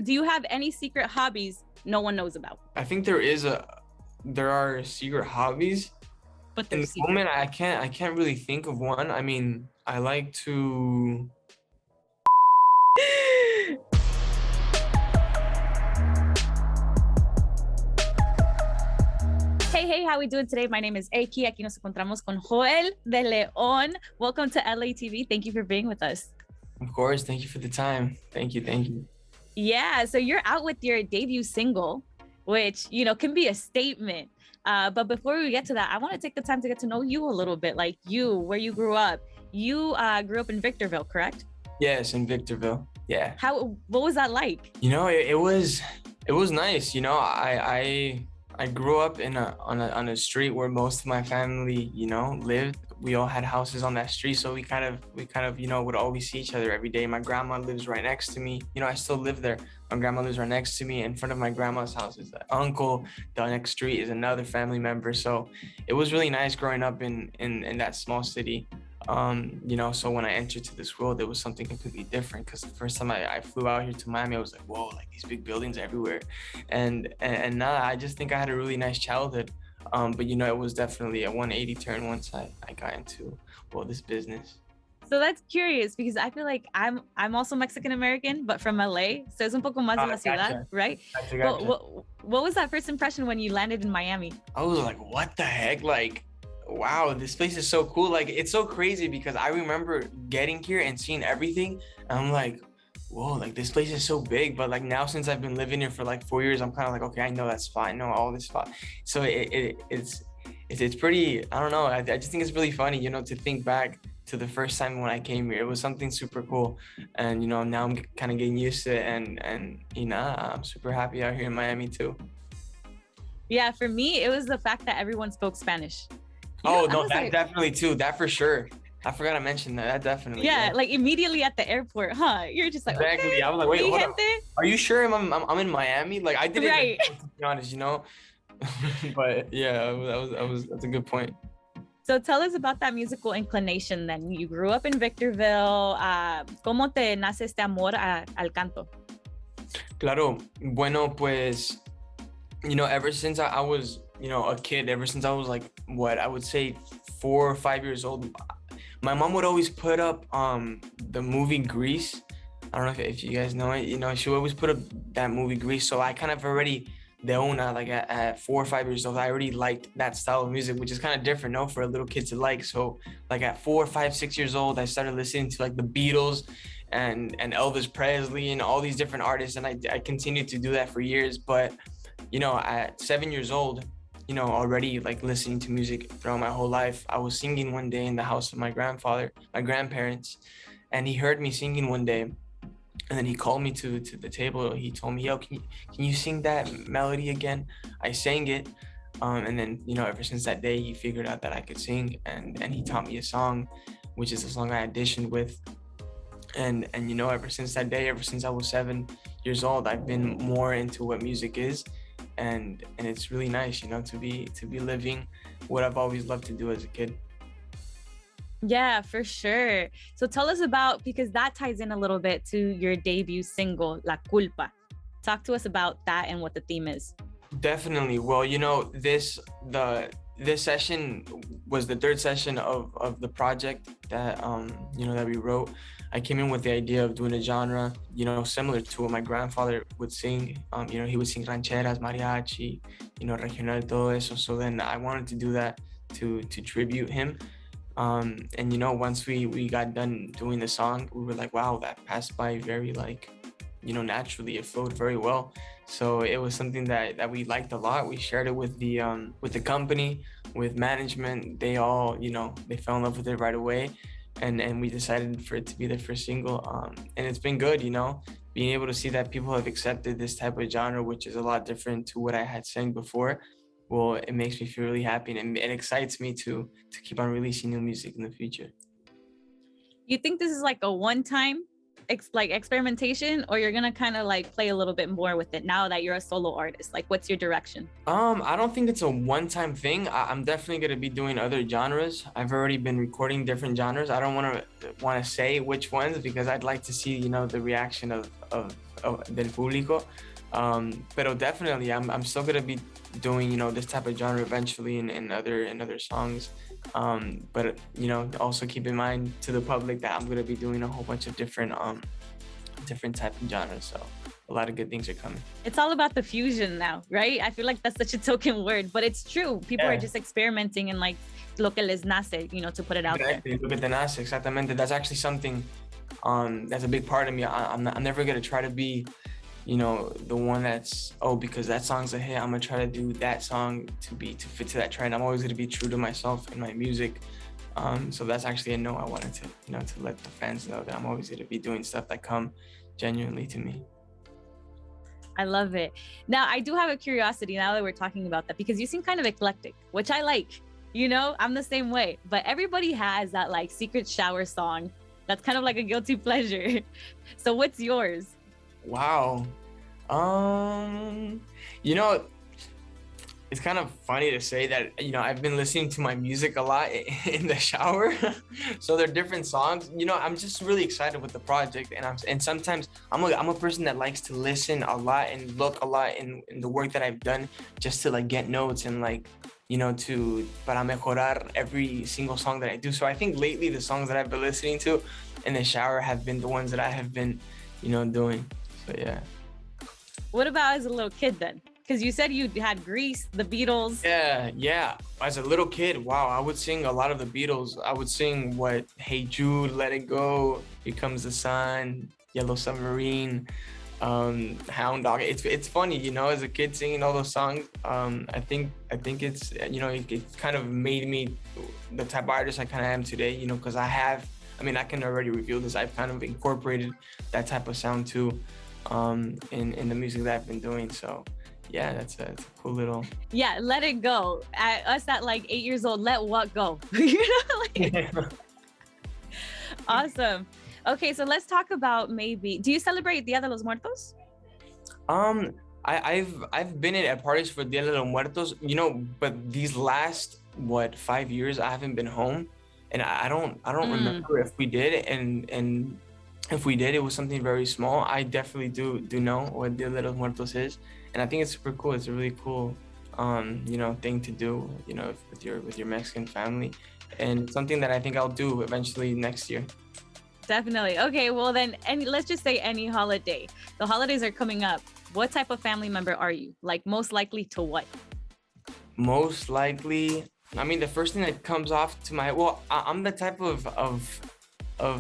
Do you have any secret hobbies no one knows about? I think there are secret hobbies. But In they're the secret. moment, I can't really think of one. I mean, I like to. Hey, how we doing today? My name is Aki. Aquí nos encontramos con Joel DeLeon. Welcome to LATV. Thank you for being with us. Of course, thank you for the time. Thank you. Yeah, so you're out with your debut single, which, can be a statement. But before we get to that, I want to take the time to get to know you a little bit, like you, where you grew up. You grew up in Victorville, correct? Yes, in Victorville. Yeah. What was that like? It was nice. I grew up on a street where most of my family, lived. We all had houses on that street, so we kind of, would always see each other every day. My grandma lives right next to me. I still live there. My grandma lives right next to me. In front of my grandma's house is the uncle. The next street is another family member. So it was really nice growing up in that small city. So when I entered to this world, it was something completely different, because the first time I flew out here to Miami, I was like, whoa, like these big buildings everywhere. And now I just think I had a really nice childhood. But it was definitely a 180 turn once I got into, this business. So that's curious, because I feel like I'm also Mexican American, but from LA. So it's un poco más de la ciudad, Gotcha. right? Gotcha. But what was that first impression when you landed in Miami? I was like, what the heck? Like, wow, this place is so cool. Like, it's so crazy, because I remember getting here and seeing everything, and I'm like, whoa, like this place is so big. But like now, since I've been living here for like 4 years, I'm kind of like, okay, I know that spot, I know all this spot. So it's pretty, I don't know, I just think it's really funny, to think back to the first time when I came here. It was something super cool, and now I'm kind of getting used to it, and I'm super happy out here in Miami too. Yeah, for me, it was the fact that everyone spoke Spanish. No, that definitely too. That for sure. I forgot to mention that. That definitely. Yeah, like immediately at the airport, huh? You're just like, exactly. Okay, I was like, wait, hold on. gente. Are you sure I'm in Miami? Like, I didn't Right. even know, to be honest, But yeah, that's a good point. So tell us about that musical inclination then. You grew up in Victorville. ¿Cómo te nace este amor al canto? Claro. Bueno, pues, ever since I was, a kid, ever since I was like, what I would say 4 or 5 years old, my mom would always put up the movie Grease. I don't know if you guys know it. She would always put up that movie Grease. So I kind of already, like at 4 or 5 years old, I already liked that style of music, which is kind of different, no, for a little kid to like. So like at 4, 5, 6 years old, I started listening to like the Beatles and Elvis Presley and all these different artists, and I continued to do that for years. But at 7 years old, already like listening to music throughout my whole life, I was singing one day in the house of my grandparents, and he heard me singing one day. And then he called me to the table. He told me, yo, can you sing that melody again? I sang it. And then, ever since that day, he figured out that I could sing, and he taught me a song, which is a song I auditioned with. And ever since that day, ever since I was 7 years old, I've been more into what music is. And it's really nice, to be living what I've always loved to do as a kid. Yeah, for sure. So tell us about, because that ties in a little bit to your debut single, La Culpa. Talk to us about that and what the theme is. Definitely. Well, this session was the third session of the project that that we wrote. I came in with the idea of doing a genre, similar to what my grandfather would sing. He would sing rancheras, mariachi, regional, todo eso. So then I wanted to do that to tribute him. And once we got done doing the song, we were like, wow, that passed by very naturally. It flowed very well. So it was something that we liked a lot. We shared it with the company, with management. They all, they fell in love with it right away. And we decided for it to be the first single. And it's been good, being able to see that people have accepted this type of genre, which is a lot different to what I had sang before. Well, it makes me feel really happy, and it excites me to keep on releasing new music in the future. You think this is like a one-time like experimentation, or you're gonna kind of like play a little bit more with it now that you're a solo artist? Like, what's your direction? I don't think it's a one-time thing. I'm definitely gonna be doing other genres. I've already been recording different genres. I don't want to say which ones because I'd like to see, you know, the reaction of del público. Pero definitely, I'm still gonna be doing, you know, this type of genre eventually in other songs. But you know, also keep in mind to the public that I'm gonna be doing a whole bunch of different type of genres. So a lot of good things are coming. It's all about the fusion now, right? I feel like that's such a token word, but it's true. People are just experimenting and like lo que les nace, you know, to put it out there. Lo que te nace, exactamente. That's actually something that's a big part of me. I'm never gonna try to be, you know, the one that's, oh, because that song's a hit, I'm gonna try to do that song to fit to that trend. I'm always gonna be true to myself in my music. So that's actually a no. I wanted to, you know, to let the fans know that I'm always gonna be doing stuff that come genuinely to me. I love it. Now, I do have a curiosity now that we're talking about that, because you seem kind of eclectic, which I like. You know, I'm the same way, but everybody has that like secret shower song that's kind of like a guilty pleasure. So what's yours? Wow. You know, it's kind of funny to say that, you know, I've been listening to my music a lot in the shower. So they're different songs. You know, I'm just really excited with the project, and sometimes I'm a person that likes to listen a lot and look a lot in the work that I've done, just to like get notes and like, you know, para mejorar every single song that I do. So I think lately the songs that I've been listening to in the shower have been the ones that I have been, you know, doing. So yeah. What about as a little kid then? Because you said you had Grease, the Beatles. Yeah. As a little kid, wow, I would sing a lot of the Beatles. I would sing Hey Jude, Let It Go, Here Comes the Sun, Yellow Submarine, Hound Dog. It's funny, you know, as a kid singing all those songs. I think it's, you know, it kind of made me the type of artist I kind of am today, you know, because I can already reveal this. I've kind of incorporated that type of sound too, in the music that I've been doing. So yeah, that's a cool little. Yeah, Let It Go. Us at like 8 years old, let what go? You know, like... Awesome. Okay, so let's talk about maybe. Do you celebrate Dia de los Muertos? I've been at parties for Dia de los Muertos, you know, but these last 5 years I haven't been home, and I don't remember if we did, and if we did, it was something very small. I definitely do know what Dia de los Muertos is, and I think it's super cool. It's a really cool, you know, thing to do, you know, with your Mexican family, and something that I think I'll do eventually next year. Definitely. Okay, well then, let's just say any holiday. The holidays are coming up. What type of family member are you? Like most likely to what? Most likely, I mean, the first thing that comes off to my, I'm the type of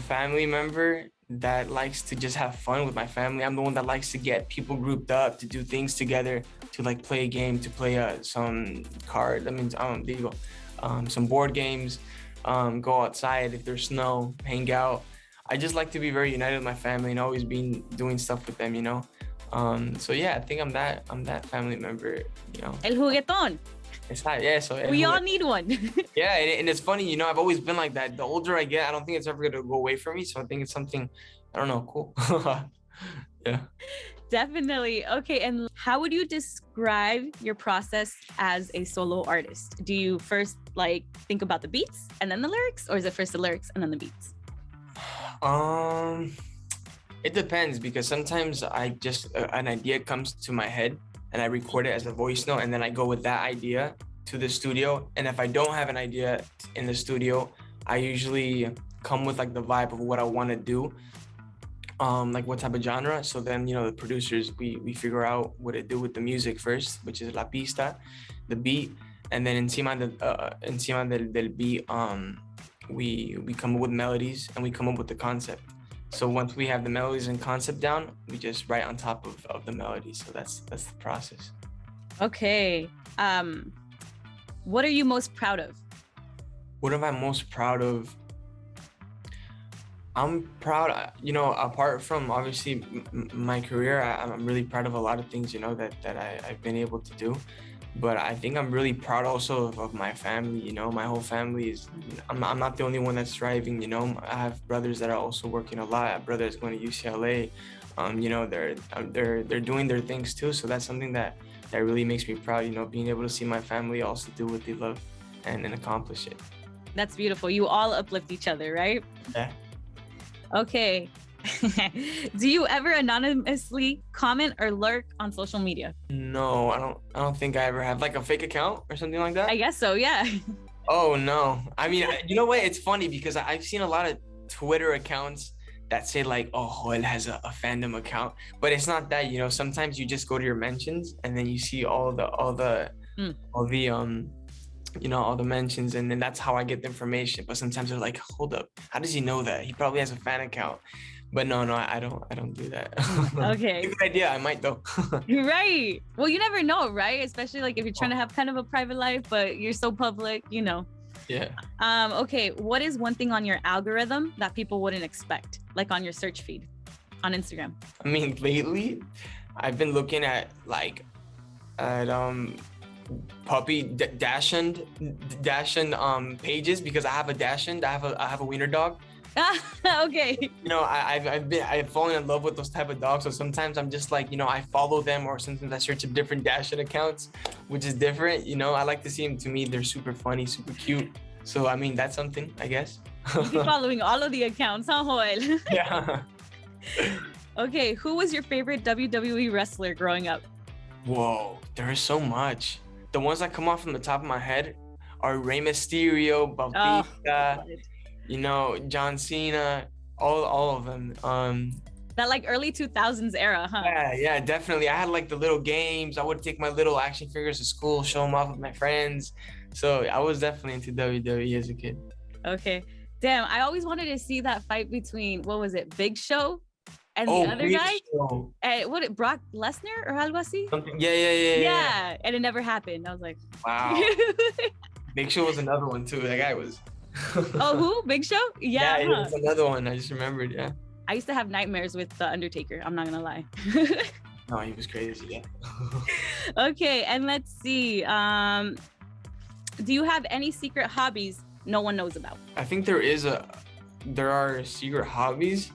family member that likes to just have fun with my family. I'm the one that likes to get people grouped up to do things together, to like play a game, to play some card. Some board games, go outside if there's snow, hang out. I just like to be very united with my family and always be doing stuff with them, you know. So yeah, I think I'm that family member, you know. El juguetón. We all need one. Yeah, and it's funny, you know, I've always been like that. The older I get, I don't think it's ever gonna go away from me. So I think it's something, I don't know, cool. Yeah. Definitely. Okay, and how would you describe your process as a solo artist? Do you first like think about the beats and then the lyrics, or is it first the lyrics and then the beats? It depends, because sometimes I just an idea comes to my head and I record it as a voice note, and then I go with that idea to the studio. And if I don't have an idea in the studio, I usually come with like the vibe of what I want to do, like what type of genre. So then, you know, the producers, we figure out what to do with the music first, which is la pista, the beat, and then encima del beat, we come up with melodies and we come up with the concept. So once we have the melodies and concept down, we just write on top of the melodies. So that's the process. Okay. What are you most proud of? What am I most proud of? I'm proud, you know, apart from obviously my career, I'm really proud of a lot of things, you know, that I've been able to do. But I think I'm really proud also of my family. You know, my whole family is. I'm not the only one that's striving. You know, I have brothers that are also working a lot. I have brothers going to UCLA. You know, they're doing their things too. So that's something that really makes me proud. You know, being able to see my family also do what they love and accomplish it. That's beautiful. You all uplift each other, right? Yeah. Okay. Do you ever anonymously comment or lurk on social media? No, I don't think I ever have like a fake account or something like that. I guess so, yeah. Oh no. I mean, you know what? It's funny because I've seen a lot of Twitter accounts that say like, oh, Joel has a fandom account, but it's not that. You know, sometimes you just go to your mentions and then you see all the you know, all the mentions, and then that's how I get the information. But sometimes they're like, hold up, how does he know that? He probably has a fan account. But no, I don't do that. Okay. Good idea. I might though. Right. Well, you never know, right? Especially like if you're trying to have kind of a private life, but you're so public, you know. Yeah. Okay. What is one thing on your algorithm that people wouldn't expect, like on your search feed on Instagram? I mean, lately, I've been looking at puppy Dachshund pages because I have a Dachshund. I have a wiener dog. Okay. You know, I've fallen in love with those type of dogs. So sometimes I'm just like, you know, I follow them, or sometimes I search up different Dachshund accounts, which is different. You know, I like to see them. To me, they're super funny, super cute. So I mean, that's something, I guess. You be following all of the accounts, huh, Joel? Yeah. Okay. Who was your favorite WWE wrestler growing up? Whoa, there is so much. The ones that come off from the top of my head are Rey Mysterio, Bautista, you know, John Cena, all of them. That like early 2000s era, huh? Yeah, definitely. I had like the little games. I would take my little action figures to school, show them off with my friends. So I was definitely into WWE as a kid. Okay. Damn, I always wanted to see that fight between, what was it, Big Show and the other Big guy? Show. Brock Lesnar or algo así? Yeah. And it never happened. I was like, wow. Big Show was another one too. That guy was. Oh, who? Big Show? Yeah. Yeah, Huh? was another one. I just remembered. Yeah. I used to have nightmares with The Undertaker. I'm not gonna lie. No, he was crazy. Yeah. Okay, and let's see. Do you have any secret hobbies no one knows about? I think there are secret hobbies.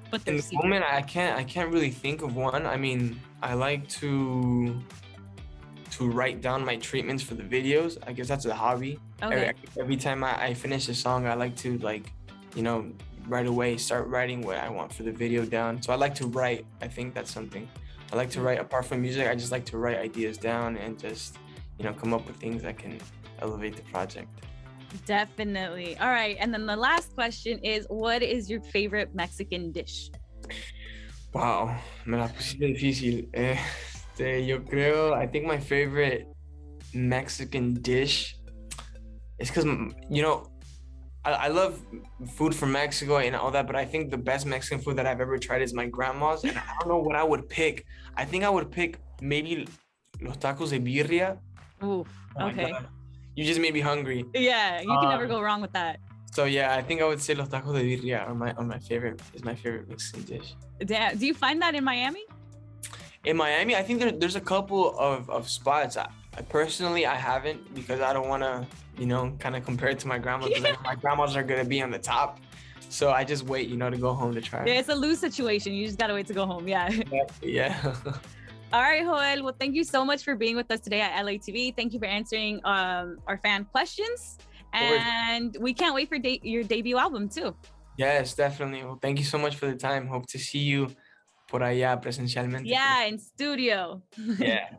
But in the moment, I can't really think of one. I mean, I like to write down my treatments for the videos. I guess that's a hobby. Okay. Every time I finish a song, I like to you know, right away start writing what I want for the video down. So I like to write. I think that's something. I like to write. Apart from music, I just like to write ideas down and just, you know, come up with things that can elevate the project. Definitely. All right. And then the last question is, what is your favorite Mexican dish? Wow, me la pusiste difícil. Yo creo, I think my favorite Mexican dish is because, you know, I love food from Mexico and all that, but I think the best Mexican food that I've ever tried is my grandma's, and I don't know what I would pick. I think I would pick maybe los tacos de birria. Oof, okay. You just made me hungry. Yeah, you can never go wrong with that. So yeah, I think I would say los tacos de birria are my favorite Mexican dish. Damn, do you find that in Miami? In Miami, I think there's a couple of spots. Personally, I haven't, because I don't want to, you know, kind of compare it to my grandma's. Yeah. My grandmas are going to be on the top. So I just wait, you know, to go home to try. Yeah, it's a lose situation. You just got to wait to go home. Yeah. Yeah. All right, Joel. Well, thank you so much for being with us today at LATV. Thank you for answering our fan questions. And we can't wait for your debut album too. Yes, definitely. Well, thank you so much for the time. Hope to see you por allá presencialmente. Yeah, in studio. Yeah.